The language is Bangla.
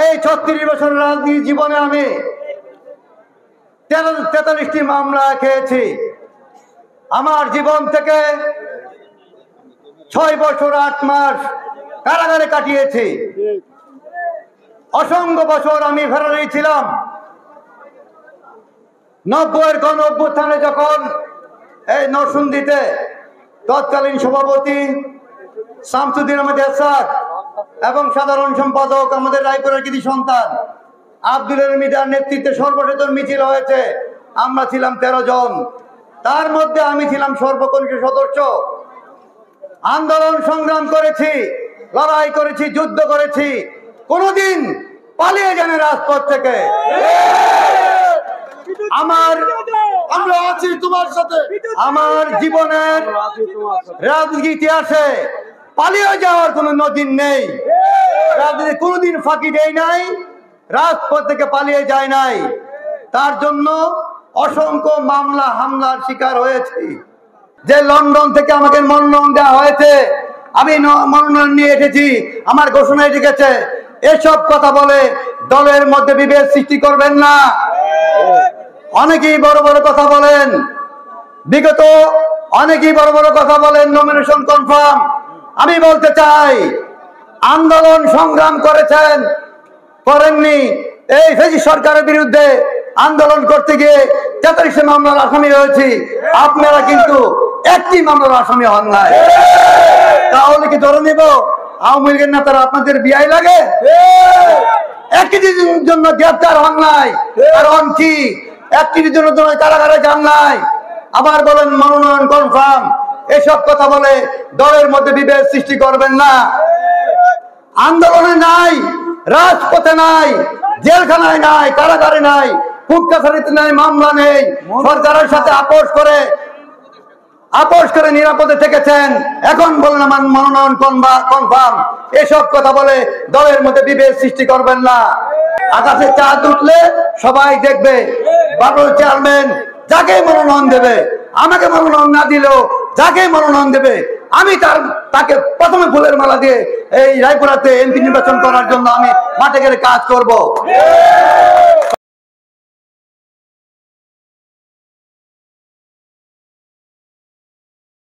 এই 36 বছর রাজনীতি জীবনে আমি 43টি মামলা খেয়েছি। আমার জীবন থেকে 6 বছর 8 মাস কারাগারে কাটিয়েছি। অসংখ্য বছর আমি ফেরারি ছিলাম। 90-এর গণ অভ্যুত্থানে যখন এই নরসিংদীতে তৎকালীন সভাপতি শামসুদ্দিন আহমেদ এরশাদ এবং সাধারণ সম্পাদক আমাদের রায়পুরের কৃতি সন্তান আব্দুল মিদার নেতৃত্বে সর্বশেষ মিছিল হয়েছে। আমরা ছিলাম 13 জন, তার মধ্যে আমি ছিলাম সর্বকনিষ্ঠ সদস্য। আন্দোলন সংগ্রাম করেছি, লড়াই করেছি, যুদ্ধ করেছি, কোনোদিন পালিয়ে যান রাজপথ থেকে। আমরা আছি তোমার সাথে। আমার জীবনের রাজনীতি ইতিহাসে পালিয়ে যাওয়ার কোন নজির নেই। রাজনীতি কোনোদিন ফাঁকি দেয় নাই, রাজপথ থেকে পালিয়ে যায় নাই। তার জন্য অসংখ্য মামলা হামলার শিকার হয়েছি। যে লন্ডন থেকে আমাকে মনোনয়ন দেওয়া হয়েছে, আমি মনোনয়ন নিয়ে এসেছি, আমার ঘোষণা এসেছে। এসব কথা বলে দলের মধ্যে বিভেদ সৃষ্টি করবেন না। অনেকেই বড় বড় কথা বলেন, বিগত অনেকেই বড় বড় কথা বলেন নমিনেশন কনফার্ম। আমি বলতে চাই, আন্দোলন সংগ্রাম করেছেন, করেননি। এই ফেসিস্ট সরকারের বিরুদ্ধে আন্দোলন করতে গিয়ে 43 মামলার আসামি হয়েছি। আপনারা কিন্তু একটি মামলার আসামি হন নাই। তাহলে কি ধরে নিব আওয়ামী লীগের নেতারা আপনাদের বিয়াই লাগে? একটি দিনের জন্য গ্রেফতার হন নাই, কারণ কি? একটি দিনের জন্য কারাগারে যান নাই। আবার বলেন মনোনয়ন কনফার্ম। এসব কথা বলে দলের মধ্যে বিভেদ সৃষ্টি করবেন না। আন্দোলনে নাই, রাজপথে নাই, জেলখানায় নাই, কারাগারে নাই, কোর্ট কাছারিতে নাই, মামলা নেই। সরকারের সাথে আপোষ করে নিরাপদে থেকেছেন। এখন বলেন আমার মনোনয়ন কনফার্ম। এসব কথা বলে দলের মধ্যে বিভেদ সৃষ্টি করবেন না। আকাশে চাঁদ উঠলে সবাই দেখবে। বাবুল চেয়ারম্যান যাকে মনোনয়ন দেবে, আমাকে মনোনয়ন না দিলেও যাকে মনোনয়ন দেবে, আমি তাকে প্রথমে ফুলের মালা দিয়ে এই রায়পুরাতে এমপি নির্বাচন করার জন্য আমি মাঠে গেলে কাজ করব।